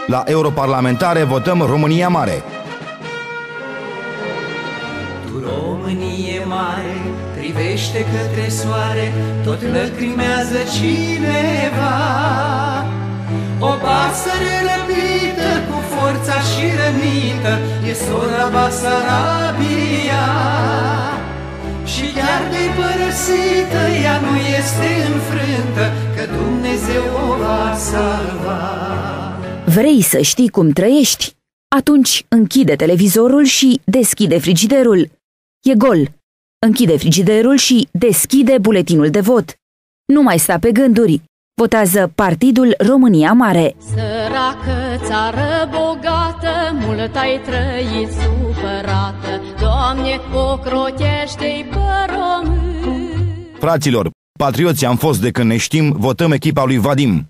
La europarlamentare votăm România Mare. Tu, Românie mare, privește către soare, tot lăcrimează cineva. O pasăre răpită, cu forța și rănită, e sora Basarabia. Și chiar de-i părăsită, ea nu este înfrântă, că Dumnezeu o va salva. Vrei să știi cum trăiești? Atunci închide televizorul și deschide frigiderul. E gol. Închide frigiderul și deschide buletinul de vot. Nu mai sta pe gânduri. Votează Partidul România Mare. Săracă țară bogată, mult ai trăit supărată, Doamne, ocrotește-i pe român. Fraților, patrioți am fost de când ne știm, votăm echipa lui Vadim.